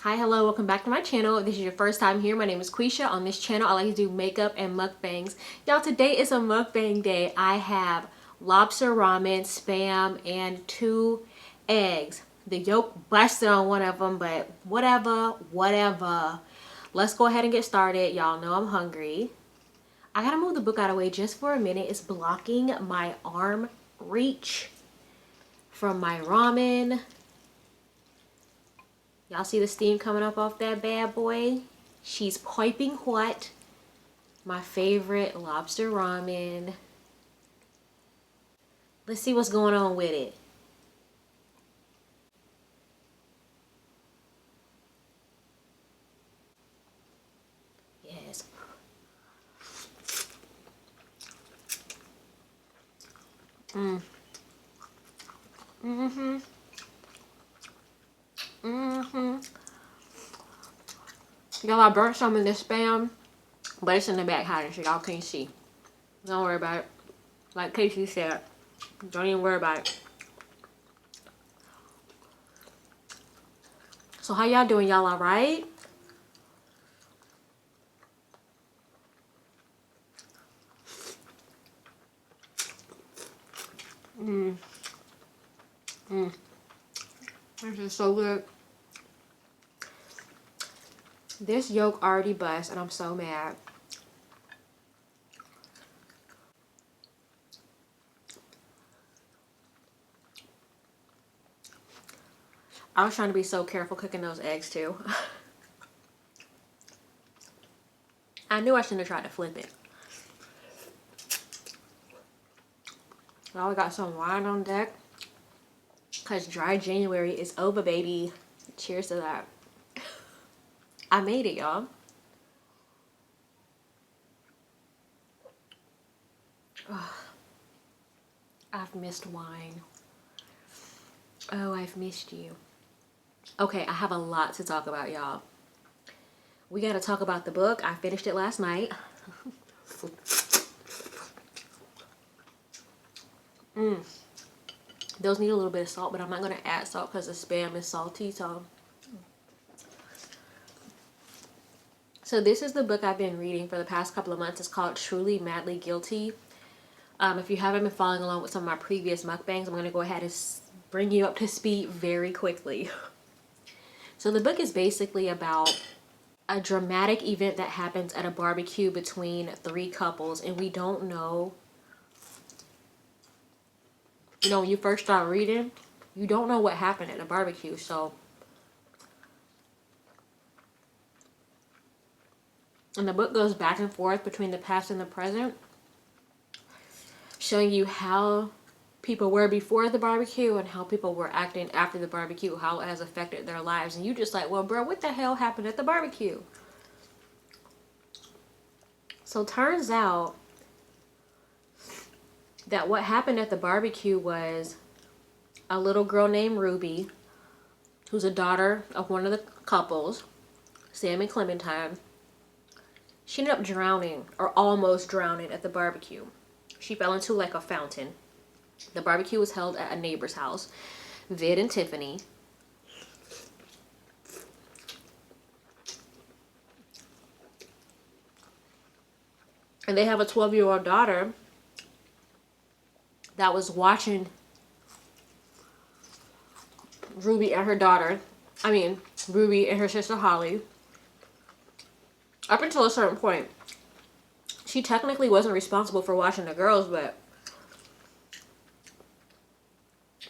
Hi, hello, welcome back to my channel. If this is your first time here, my name is Quisha. On this channel, I like to do makeup and mukbangs. Y'all, today is a mukbang day. I have lobster ramen, spam, and 2 eggs. The yolk busted on one of them, but whatever. Let's go ahead and get started. Y'all know I'm hungry. I gotta move the book out of the way just for a minute. It's blocking my arm reach from my ramen. Y'all see the steam coming up off that bad boy? She's piping hot. My favorite lobster ramen. Let's see what's going on with it. Yes. Y'all, I burnt some in this spam, but it's in the back hiding so y'all can't see. Don't worry about it. Like Casey said, don't even worry about it. So how y'all doing? Y'all alright? This is so good. This yolk already bust and I'm so mad. I was trying to be so careful cooking those eggs too. I knew I shouldn't have tried to flip it. Now we got some wine on deck. Because dry January is over, baby. Cheers to that. I made it, y'all. I've missed wine. Oh, I've missed you. Okay, I have a lot to talk about, y'all. We gotta talk about the book. I finished it last night. Those need a little bit of salt, but I'm not gonna add salt because the spam is salty, so this is the book I've been reading for the past couple of months. It's called Truly Madly Guilty. If you haven't been following along with some of my previous mukbangs, I'm going to go ahead and bring you up to speed very quickly. So the book is basically about a dramatic event that happens at a barbecue between 3 couples, and we don't know. You know, when you first start reading, you don't know what happened at the barbecue, so. And the book goes back and forth between the past and the present, showing you how people were before the barbecue and how people were acting after the barbecue, how it has affected their lives. And you just like, well, bro, what the hell happened at the barbecue? So turns out that what happened at the barbecue was a little girl named Ruby, who's a daughter of one of the couples, Sam and Clementine. She ended up drowning, or almost drowning, at the barbecue. She fell into like a fountain. The barbecue was held at a neighbor's house, Vid and Tiffany. And they have a 12-year-old daughter that was watching Ruby and her daughter, Ruby and her sister Holly, up until a certain point. She technically wasn't responsible for watching the girls, but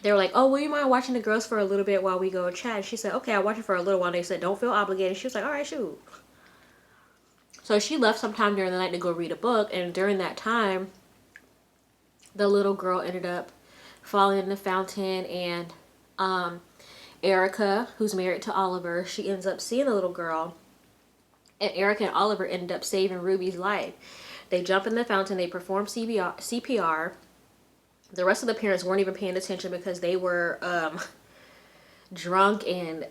they were like, oh, will you mind watching the girls for a little bit while we go chat? She said, okay, I'll watch it for a little while. They said, don't feel obligated. She was like, all right, shoot. So she left sometime during the night to go read a book, and during that time, the little girl ended up falling in the fountain, and Erica, who's married to Oliver, she ends up seeing the little girl, and Erica and Oliver ended up saving Ruby's life. They jump in the fountain, they perform CPR. The rest of the parents weren't even paying attention because they were drunk, and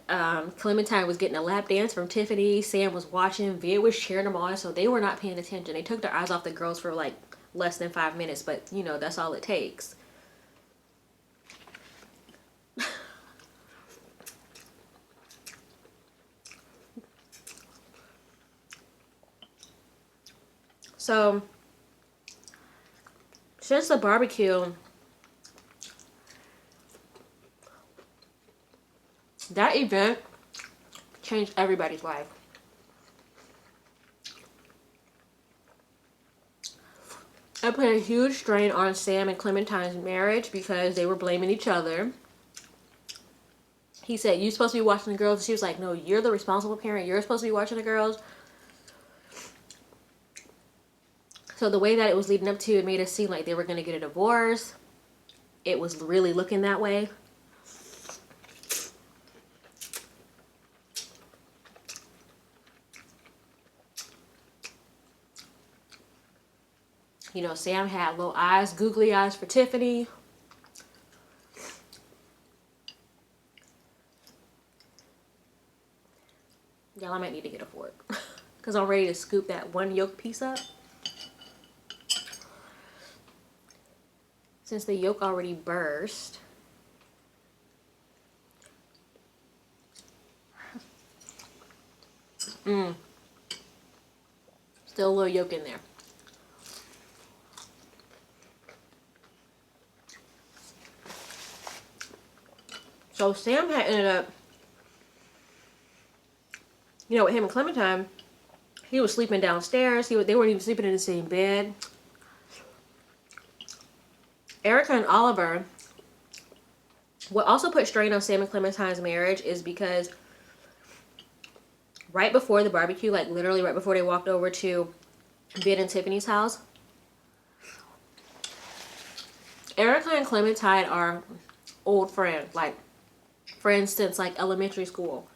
Clementine was getting a lap dance from Tiffany. Sam was watching. Vid was cheering them on, so they were not paying attention. They took their eyes off the girls for like less than 5 minutes, but you know, that's all it takes. So since the barbecue, that event changed everybody's life. It put a huge strain on Sam and Clementine's marriage because they were blaming each other. He said, "You're supposed to be watching the girls." And she was like, "No, you're the responsible parent. You're supposed to be watching the girls." So the way that it was leading up to, it made it seem like they were going to get a divorce. It was really looking that way. You know, Sam had little eyes, googly eyes for Tiffany. Y'all, I might need to get a fork because I'm ready to scoop that one yolk piece up. Since the yolk already burst. Still a little yolk in there. So Sam had ended up, you know, with him and Clementine, he was sleeping downstairs. They weren't even sleeping in the same bed. Erica and Oliver, what also put strain on Sam and Clementine's marriage is because right before the barbecue, like literally right before they walked over to Ben and Tiffany's house, Erica and Clementine are old friends, like friends since like elementary school.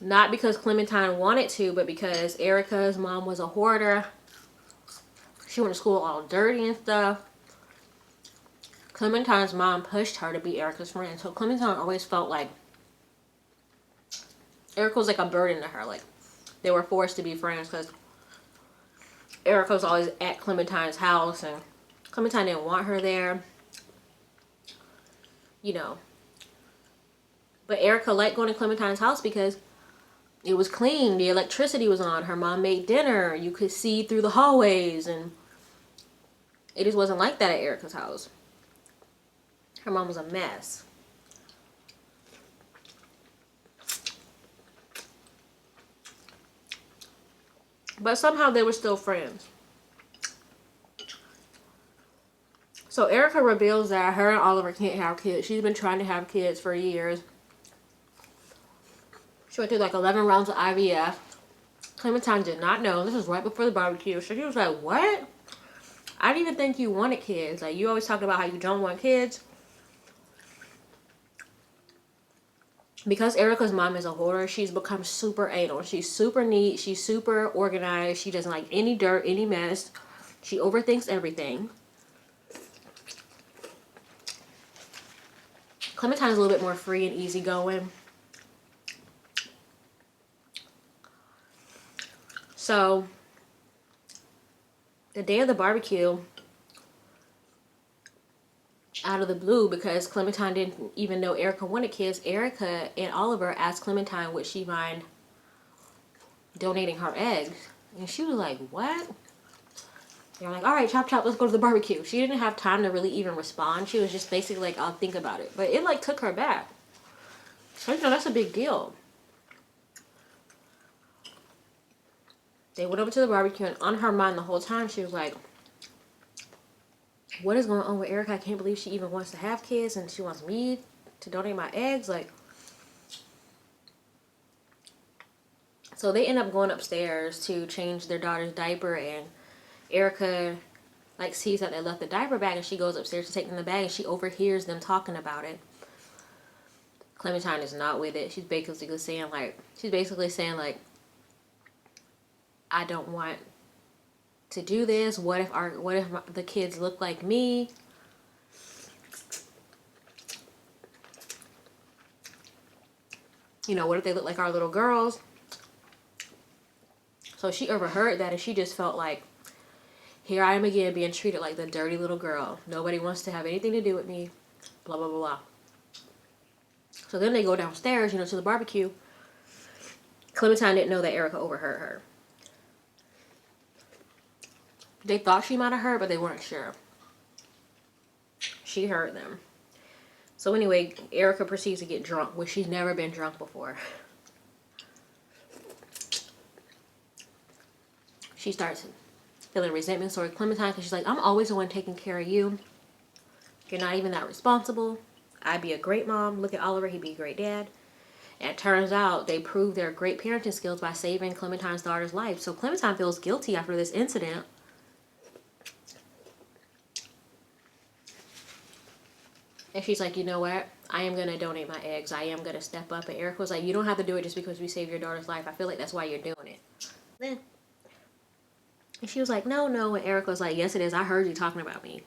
Not because Clementine wanted to, but because Erica's mom was a hoarder. She went to school all dirty and stuff. Clementine's mom pushed her to be Erica's friend. So Clementine always felt like Erica was like a burden to her. Like they were forced to be friends because Erica was always at Clementine's house and Clementine didn't want her there. You know. But Erica liked going to Clementine's house because it was clean. The electricity was on. Her mom made dinner. You could see through the hallways. And it just wasn't like that at Erica's house. Her mom was a mess. But somehow they were still friends. So Erica reveals that her and Oliver can't have kids. She's been trying to have kids for years. She went through like 11 rounds of IVF. Clementine did not know. This was right before the barbecue. So she was like, "What? I didn't even think you wanted kids. Like, you always talked about how you don't want kids." Because Erica's mom is a hoarder, she's become super anal. She's super neat. She's super organized. She doesn't like any dirt, any mess. She overthinks everything. Clementine is a little bit more free and easygoing. So, the day of the barbecue, out of the blue, because Clementine didn't even know Erica wanted kids, Erica and Oliver asked Clementine would she mind donating her eggs. And she was like, "What?" They're like, "All right, chop chop, let's go to the barbecue." She didn't have time to really even respond. She was just basically like, "I'll think about it." But it like took her back. So, you know, that's a big deal. They went over to the barbecue, and on her mind the whole time, she was like, "What is going on with Erica? I can't believe she even wants to have kids, and she wants me to donate my eggs." Like, so they end up going upstairs to change their daughter's diaper, and Erica like sees that they left the diaper bag, and she goes upstairs to take them the bag, and she overhears them talking about it. Clementine is not with it. She's basically saying like, "I don't want to do this. What if the kids look like me?" You know, what if they look like our little girls? So she overheard that, and she just felt like, here I am again being treated like the dirty little girl. Nobody wants to have anything to do with me. Blah, blah, blah, blah. So then they go downstairs, you know, to the barbecue. Clementine didn't know that Erica overheard her. They thought she might have heard, but they weren't sure. She heard them. So anyway, Erica proceeds to get drunk, which she's never been drunk before. She starts feeling resentment toward Clementine because she's like, I'm always the one taking care of you. You're not even that responsible. I'd be a great mom. Look at Oliver. He'd be a great dad. And it turns out they proved their great parenting skills by saving Clementine's daughter's life. So Clementine feels guilty after this incident. And she's like, you know what? I am going to donate my eggs. I am going to step up. And Eric was like, you don't have to do it just because we saved your daughter's life. I feel like that's why you're doing it. Then, and she was like, no, no. And Eric was like, yes, it is. I heard you talking about me.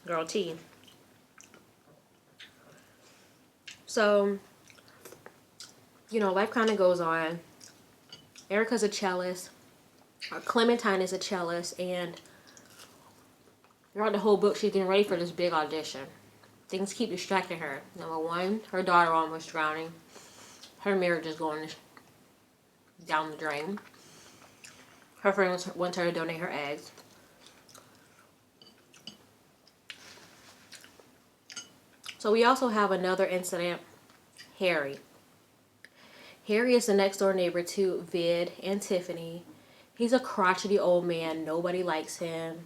Girl T. So, you know, life kind of goes on. Erica's a cellist. Clementine is a cellist. And throughout the whole book, she's getting ready for this big audition. Things keep distracting her. Number one, her daughter almost drowning. Her marriage is going down the drain. Her friend wants her to donate her eggs. So we also have another incident. Harry. Harry is the next door neighbor to Vid and Tiffany. He's a crotchety old man. Nobody likes him.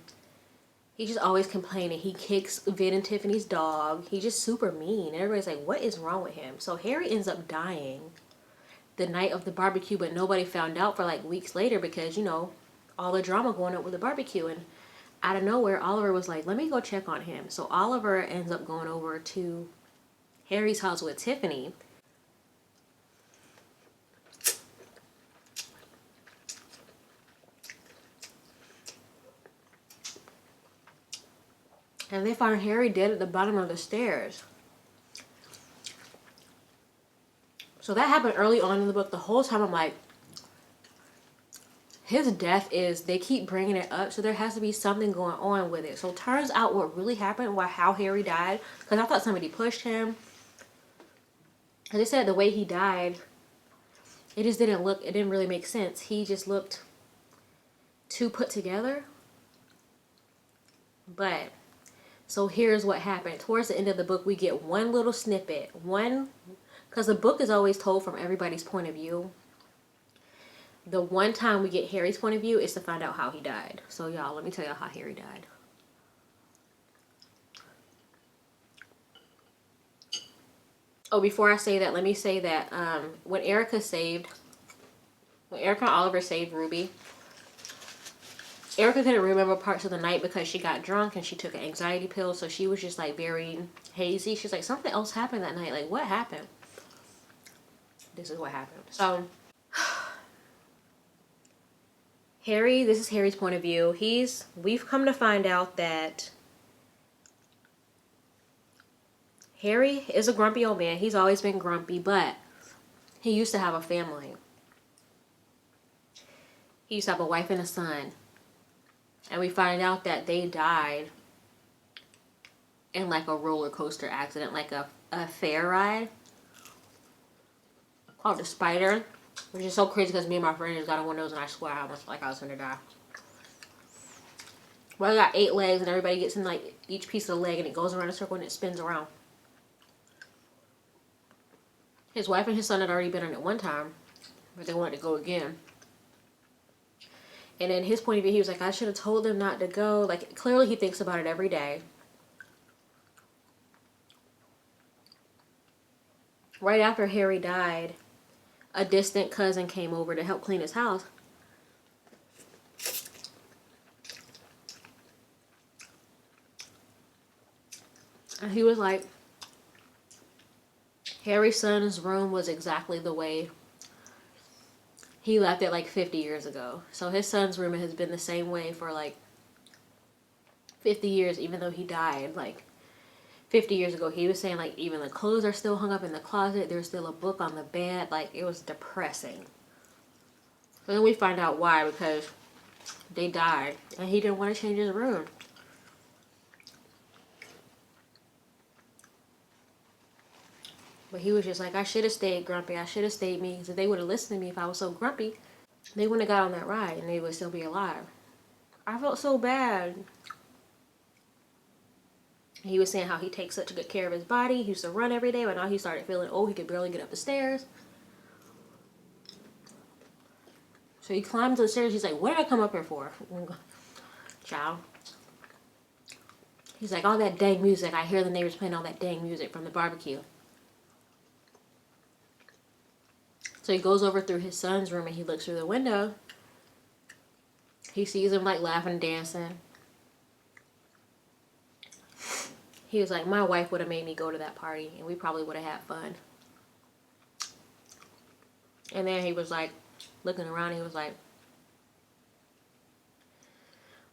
He's just always complaining. He kicks Vid and Tiffany's dog. He's just super mean. Everybody's like, what is wrong with him? So Harry ends up dying the night of the barbecue, but nobody found out for like weeks later because, you know, all the drama going up with the barbecue. And out of nowhere, Oliver was like, let me go check on him. So Oliver ends up going over to Harry's house with Tiffany. And they find Harry dead at the bottom of the stairs. So that happened early on in the book. The whole time I'm like, his death is, they keep bringing it up, so there has to be something going on with it. So it turns out what really happened, how Harry died, because I thought somebody pushed him. And they said the way he died, it just didn't look, it didn't really make sense. He just looked too put together. But, so here's what happened. Towards the end of the book, we get one little snippet. Because the book is always told from everybody's point of view. The one time we get Harry's point of view is to find out how he died. So y'all, let me tell y'all how Harry died. Oh, before I say that, let me say that when Erica and Oliver saved Ruby, Erica couldn't remember parts of the night because she got drunk and she took an anxiety pill. So she was just like very hazy. She's like, something else happened that night. Like, what happened? This is what happened. So Harry, this is Harry's point of view. We've come to find out that Harry is a grumpy old man. He's always been grumpy, but he used to have a family. He used to have a wife and a son. And we find out that they died in like a roller coaster accident, like a fair ride called the Spider. Which is so crazy because me and my friend just got on one of those and I swear I almost like I was gonna die. Well, I got 8 legs and everybody gets in like each piece of the leg and it goes around a circle and it spins around. His wife and his son had already been on it one time, but they wanted to go again. And in his point of view, he was like, I should have told them not to go. Like, clearly he thinks about it every day. Right after Harry died, a distant cousin came over to help clean his house. And he was like, Harry's son's room was exactly the way he left it like 50 years ago. So his son's room has been the same way for like 50 years, even though he died like 50 years ago. He was saying like even the clothes are still hung up in the closet. There's still a book on the bed. Like, it was depressing. So then we find out why, because they died and he didn't want to change his room. But he was just like, I should have stayed grumpy. I should have stayed me. Because if they would have listened to me if I was so grumpy, They wouldn't have got on that ride and they would still be alive. I felt so bad. He was saying how he takes such good care of his body. He used to run every day, but now he started feeling old. He could barely get up the stairs. So he climbs the stairs. He's like, what did I come up here for? Child. He's like, all that dang music. I hear the neighbors playing all that dang music from the barbecue. So he goes over through his son's room and he looks through the window. He sees him like laughing and dancing. He was like, my wife would have made me go to that party and we probably would have had fun. And then he was like, looking around, he was like,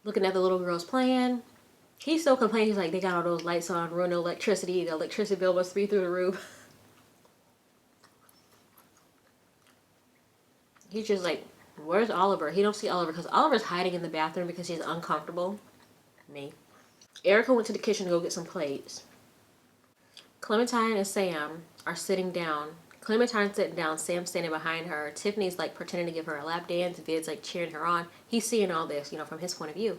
looking at the little girls playing. He's still complaining. He's like, they got all those lights on, ruined the electricity. The electricity bill must be through the roof. He's just like, where's Oliver? He don't see Oliver because Oliver's hiding in the bathroom because he's uncomfortable. Me. Erica went to the kitchen to go get some plates. Clementine and Sam are sitting down. Clementine's sitting down, Sam's standing behind her. Tiffany's like pretending to give her a lap dance. Vid's like cheering her on. He's seeing all this, you know, from his point of view.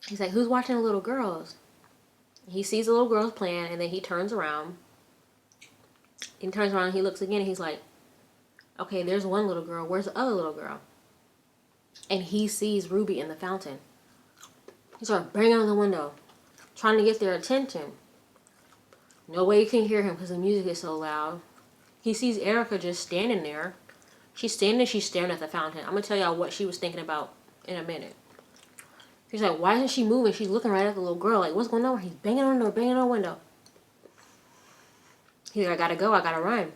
He's like, who's watching the little girls? He sees the little girls playing and then he turns around. He turns around and he looks again and he's like, okay, there's one little girl. Where's the other little girl? And he sees Ruby in the fountain. He starts banging on the window, trying to get their attention. No way you can hear him because the music is so loud. He sees Erica just standing there. She's standing, she's staring at the fountain. I'm going to tell y'all what she was thinking about in a minute. He's like, why isn't she moving? She's looking right at the little girl. Like, what's going on? He's banging on the door, banging on the window. He's like, I gotta go, I gotta run.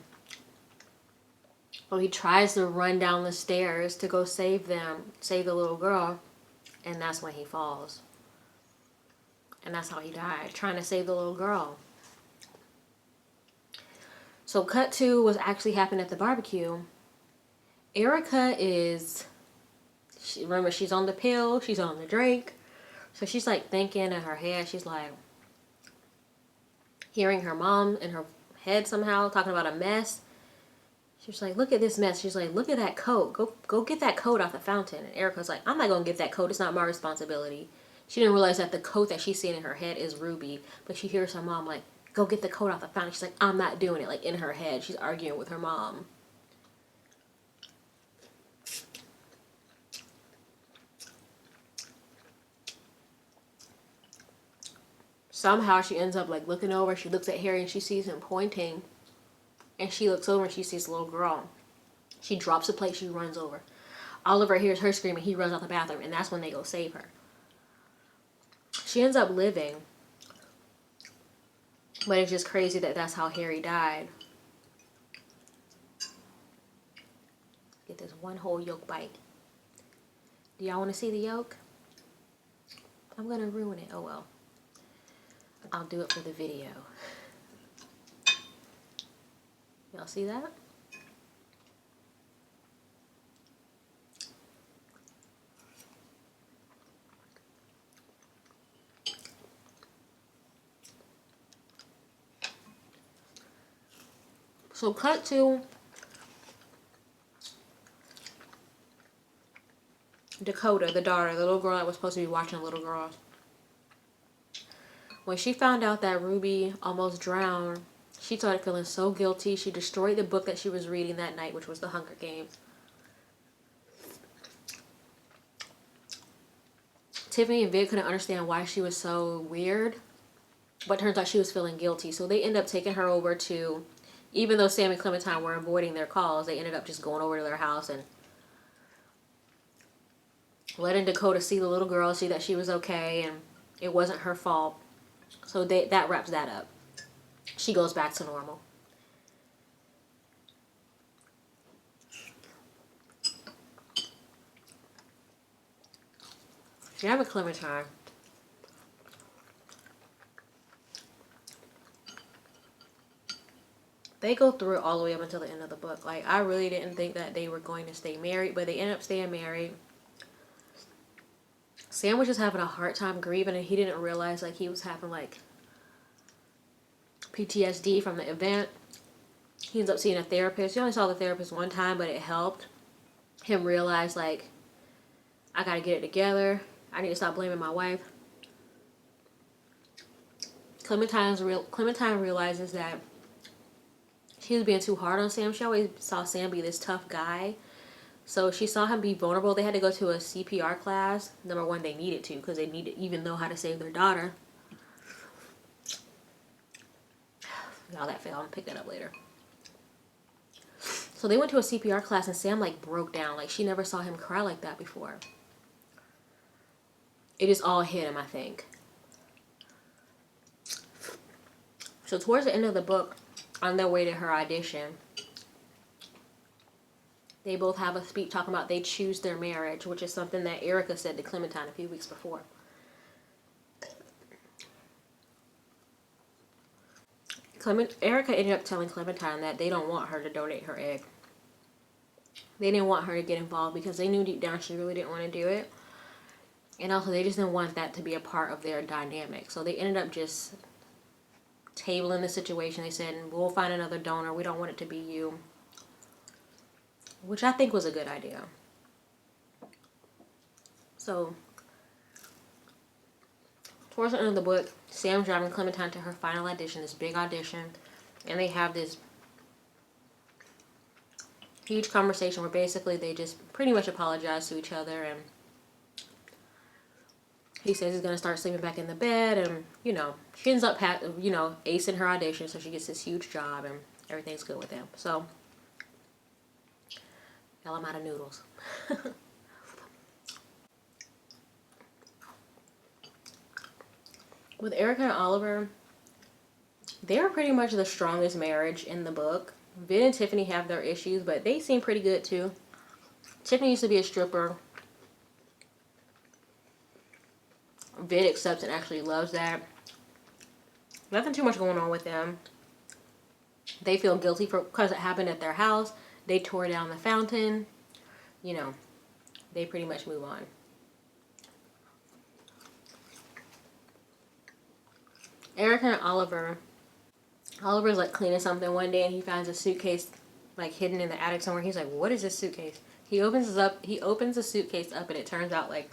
Well, he tries to run down the stairs to go save them, save the little girl. And that's when he falls. And that's how he died, trying to save the little girl. So cut to what's actually happened at the barbecue. Erica is, remember, she's on the pill, she's on the drink. So she's like thinking in her head, she's like hearing her mom in her head somehow talking about a mess. She's like, look at this mess. She's like, look at that coat. Go get that coat off the fountain. And Erica's like, I'm not going to get that coat. It's not my responsibility. She didn't realize that the coat that she's seeing in her head is Ruby. But she hears her mom like, go get the coat off the fountain. She's like, I'm not doing it. Like in her head, she's arguing with her mom. Somehow she ends up like looking over. She looks at Harry and she sees him pointing. And she looks over and she sees the little girl. She drops the plate. She runs over. Oliver hears her screaming. He runs out the bathroom. And that's when they go save her. She ends up living. But it's just crazy that that's how Harry died. Get this one whole yolk bite. Do y'all want to see the yolk? I'm going to ruin it. Oh well. I'll do it for the video. Y'all see that? So cut to Dakota, the daughter, the little girl that was supposed to be watching the little girls. When she found out that Ruby almost drowned, she started feeling so guilty. She destroyed the book that she was reading that night, which was The Hunger Games. Tiffany and Vid couldn't understand why she was so weird, but turns out she was feeling guilty. So they end up taking her over to, even though Sam and Clementine were avoiding their calls, they ended up just going over to their house and letting Dakota see the little girl, see that she was okay and it wasn't her fault. So that wraps that up. She goes back to normal. Jam and Clementine. They go through it all the way up until the end of the book. Like, I really didn't think that they were going to stay married, but they ended up staying married. Sam was just having a hard time grieving, and he didn't realize, like, he was having, like, PTSD from the event. He ends up seeing a therapist. He only saw the therapist one time, but it helped him realize, like, I gotta get it together. I need to stop blaming my wife. Clementine realizes that she was being too hard on Sam. She always saw Sam be this tough guy. So she saw him be vulnerable. They had to go to a CPR class. Number one, they needed to because they needed even know how to save their daughter. Y'all, that failed. I'll pick that up later. So they went to a CPR class and Sam like broke down. Like she never saw him cry like that before. It just all hit him, I think. So towards the end of the book, on their way to her audition, they both have a speech talking about they choose their marriage, which is something that Erica said to Clementine a few weeks before. Erica ended up telling Clementine that they don't want her to donate her egg. They didn't want her to get involved because they knew deep down she really didn't want to do it. And also they just didn't want that to be a part of their dynamic. So they ended up just tabling the situation. They said, we'll find another donor. We don't want it to be you. Which I think was a good idea. So towards the end of the book, Sam's driving Clementine to her final audition, this big audition. And they have this huge conversation where basically they just pretty much apologize to each other. And he says he's going to start sleeping back in the bed. And, you know, she ends up, acing her audition. So she gets this huge job and everything's good with him. So, y'all, I'm out of noodles. With Erica and Oliver, they're pretty much the strongest marriage in the book. Vin and Tiffany have their issues, but they seem pretty good too. Tiffany used to be a stripper. Vin accepts and actually loves that. Nothing too much going on with them. They feel guilty because it happened at their house. They tore down the fountain. You know, they pretty much move on. Erica and Oliver's like cleaning something one day and he finds a suitcase like hidden in the attic somewhere. He's like, what is this suitcase? He opens the suitcase up and it turns out like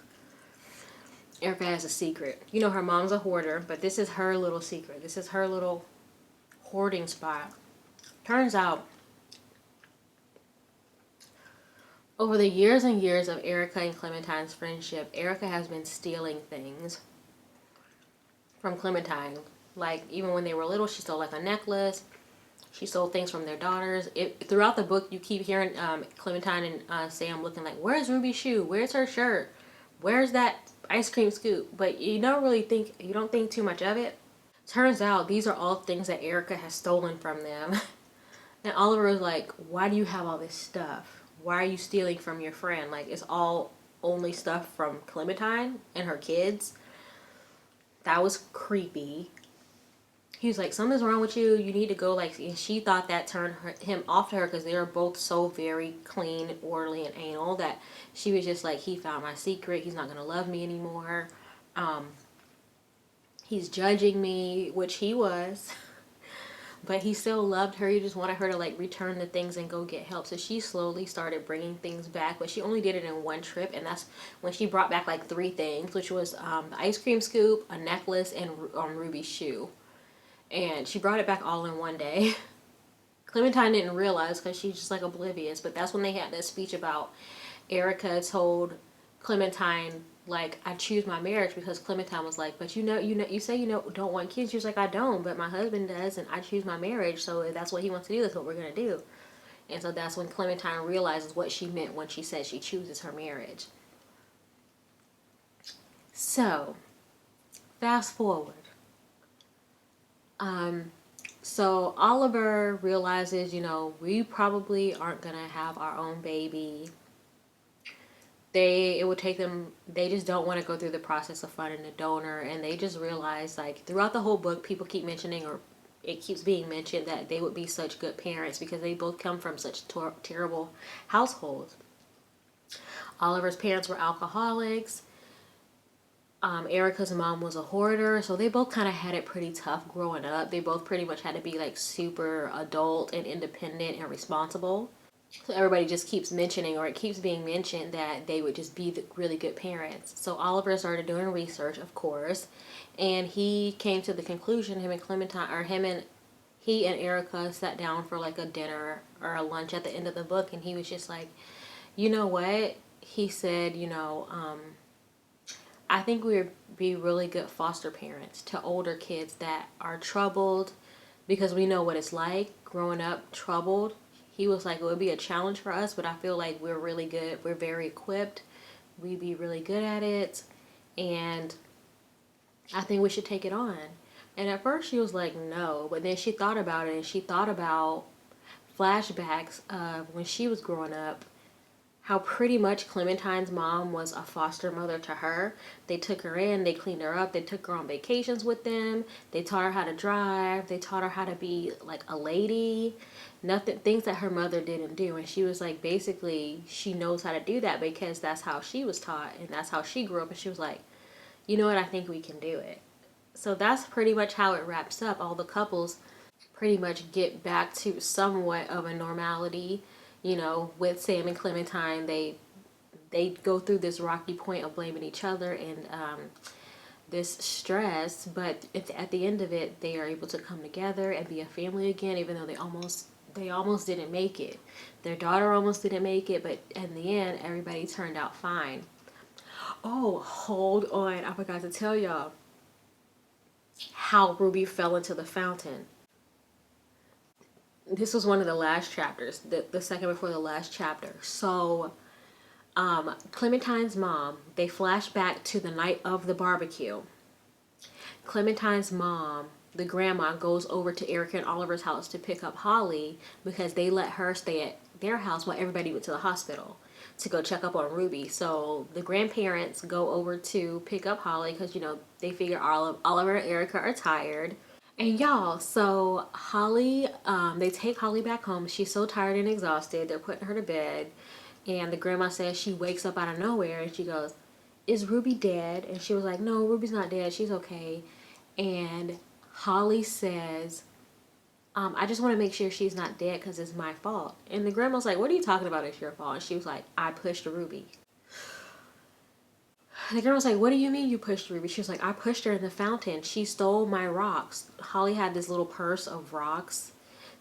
Erica has a secret. You know, her mom's a hoarder, but this is her little secret. This is her little hoarding spot. Turns out over the years and years of Erica and Clementine's friendship, Erica has been stealing things from Clementine. Like, even when they were little, she stole like a necklace. She stole things from their daughters. Throughout the book, you keep hearing Clementine and Sam looking like, where's Ruby's shoe? Where's her shirt? Where's that ice cream scoop? But you don't think too much of it. Turns out these are all things that Erica has stolen from them. And Oliver was like, why do you have all this stuff? Why are you stealing from your friend? Like, it's all only stuff from Clementine and her kids. That was creepy. He was like, something's wrong with you. You need to go. Like, and she thought that turned him off to her because they were both so very clean, orderly, and anal that she was just like, he found my secret. He's not going to love me anymore. He's judging me, which he was. But he still loved her. He just wanted her to like return the things and go get help. So she slowly started bringing things back. But she only did it in one trip. And that's when she brought back like 3 things. Which was the ice cream scoop, a necklace, and Ruby's shoe. And she brought it back all in one day. Clementine didn't realize because she's just like oblivious. But that's when they had that speech about Erica told Clementine, like, I choose my marriage, because Clementine was like, but you say don't want kids. She was like, I don't, but my husband does, and I choose my marriage. So if that's what he wants to do, that's what we're gonna do. And so that's when Clementine realizes what she meant when she said she chooses her marriage. So fast forward. So Oliver realizes, we probably aren't gonna have our own baby. It would take them, they just don't want to go through the process of finding a donor. And they just realize, like, throughout the whole book, people keep mentioning, or it keeps being mentioned, that they would be such good parents because they both come from such terrible households. Oliver's parents were alcoholics. Erica's mom was a hoarder, so they both kind of had it pretty tough growing up. They both pretty much had to be like super adult and independent and responsible. So everybody just keeps mentioning, or it keeps being mentioned, that they would just be the really good parents. So Oliver started doing research, of course, and he came to the conclusion, him and Clementine, or he and Erica sat down for like a dinner or a lunch at the end of the book, and he was just like, you know what? He said, I think we would be really good foster parents to older kids that are troubled, because we know what it's like growing up troubled. He was like, it would be a challenge for us, but I feel like we're really good. We're very equipped. We'd be really good at it. And I think we should take it on. And at first she was like, no. But then she thought about it, and she thought about flashbacks of when she was growing up, how pretty much Clementine's mom was a foster mother to her. They took her in, they cleaned her up, they took her on vacations with them, they taught her how to drive, they taught her how to be like a lady, nothing, things that her mother didn't do. And she was like, basically, she knows how to do that because that's how she was taught and that's how she grew up. And she was like, you know what, I think we can do it. So that's pretty much how it wraps up. All the couples pretty much get back to somewhat of a normality. With Sam and Clementine, they go through this rocky point of blaming each other and this stress, but at the end of it, they are able to come together and be a family again, even though they almost didn't make it. Their daughter almost didn't make it, but in the end, everybody turned out fine. Oh, hold on. I forgot to tell y'all how Ruby fell into the fountain. This was one of the last chapters, the second before the last chapter. So, Clementine's mom, they flash back to the night of the barbecue. Clementine's mom, the grandma, goes over to Erica and Oliver's house to pick up Holly because they let her stay at their house while everybody went to the hospital to go check up on Ruby. So the grandparents go over to pick up Holly because, they figure Oliver and Erica are tired. And y'all, so Holly, they take Holly back home. She's so tired and exhausted. They're putting her to bed. And the grandma says she wakes up out of nowhere and she goes, is Ruby dead? And she was like, no, Ruby's not dead. She's okay. And Holly says, I just want to make sure she's not dead because it's my fault. And the grandma's like, what are you talking about? It's your fault. And she was like, I pushed Ruby. The girl was like, what do you mean you pushed Ruby? She was like, I pushed her in the fountain. She stole my rocks. Holly had this little purse of rocks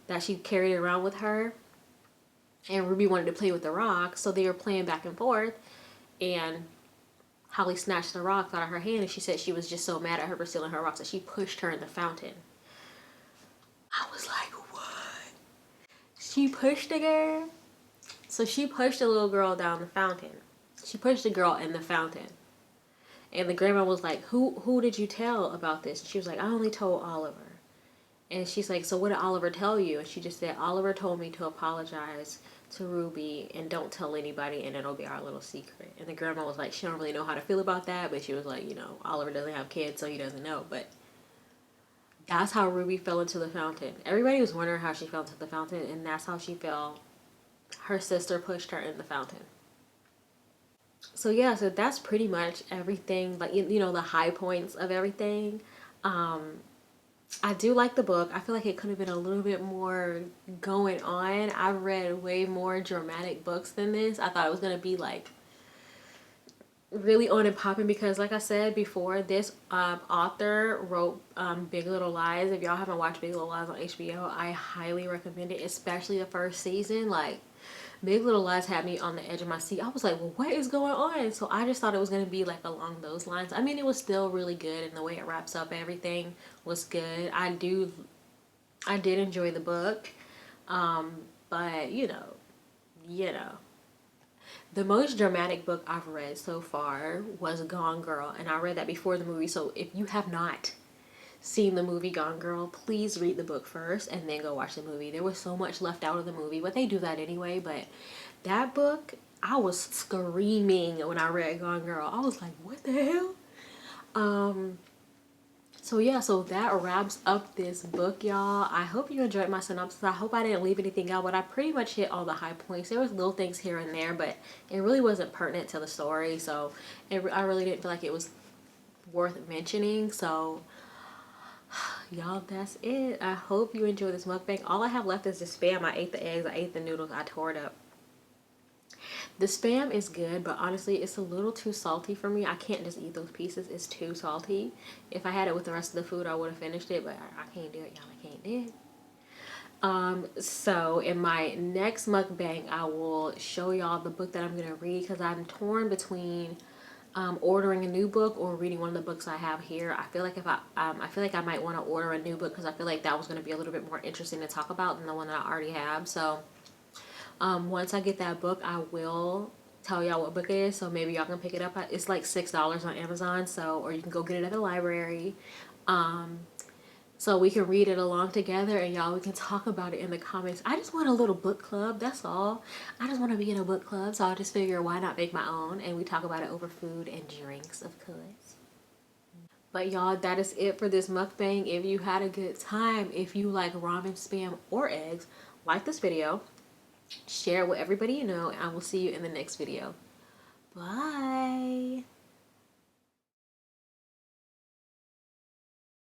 that she carried around with her. And Ruby wanted to play with the rocks. So they were playing back and forth. And Holly snatched the rocks out of her hand. And she said she was just so mad at her for stealing her rocks that she pushed her in the fountain. I was like, what? She pushed the girl? So she pushed the little girl down the fountain. She pushed the girl in the fountain. And the grandma was like, who did you tell about this? And she was like, I only told Oliver. And she's like, so what did Oliver tell you? And she just said, Oliver told me to apologize to Ruby and don't tell anybody and it'll be our little secret. And the grandma was like, she don't really know how to feel about that. But she was like, Oliver doesn't have kids, so he doesn't know. But that's how Ruby fell into the fountain. Everybody was wondering how she fell into the fountain. And that's how she fell. Her sister pushed her in the fountain. So yeah, so that's pretty much everything, like, the high points of everything. I do like the book. I feel like it could have been a little bit more going on. I've read way more dramatic books than this. I thought it was going to be like really on and popping because, like I said before, this author wrote Big Little Lies. If y'all haven't watched Big Little Lies on HBO, I highly recommend it, especially the first season. Like, Big Little Lies had me on the edge of my seat. I was like, well, what is going on? So I just thought it was going to be like along those lines. I mean, it was still really good, and the way it wraps up everything was good. I did enjoy the book. But the most dramatic book I've read so far was Gone Girl, and I read that before the movie. So if you have not seen the movie Gone Girl, please read the book first and then go watch the movie. There was so much left out of the movie, but they do that anyway. But that book, I was screaming when I read Gone Girl. I was like, what the hell? So yeah, so that wraps up this book, y'all. I hope you enjoyed my synopsis. I hope I didn't leave anything out, but I pretty much hit all the high points. There was little things here and there, but it really wasn't pertinent to the story, so I really didn't feel like it was worth mentioning. So y'all, that's it. I hope you enjoy this mukbang. All I have left is the spam. I ate the eggs, I ate the noodles, I tore it up. The spam is good, but honestly, it's a little too salty for me. I can't just eat those pieces. It's too salty. If I had it with the rest of the food, I would have finished it, but I can't do it, y'all. I can't do it. So in my next mukbang, I will show y'all the book that I'm gonna read, because I'm torn between ordering a new book or reading one of the books I have here. I feel like if I feel like I might want to order a new book, because I feel like that was going to be a little bit more interesting to talk about than the one that I already have. So once I get that book, I will tell y'all what book it is, so maybe y'all can pick it up. It's like $6 on Amazon, so, or you can go get it at the library. So we can read it along together, and y'all, we can talk about it in the comments. I just want a little book club, that's all. I just want to be in a book club, so I just figure why not make my own, and we talk about it over food and drinks, of course. But y'all, that is it for this mukbang. If you had a good time, if you like ramen, spam, or eggs, like this video, share it with everybody you know, and I will see you in the next video. Bye.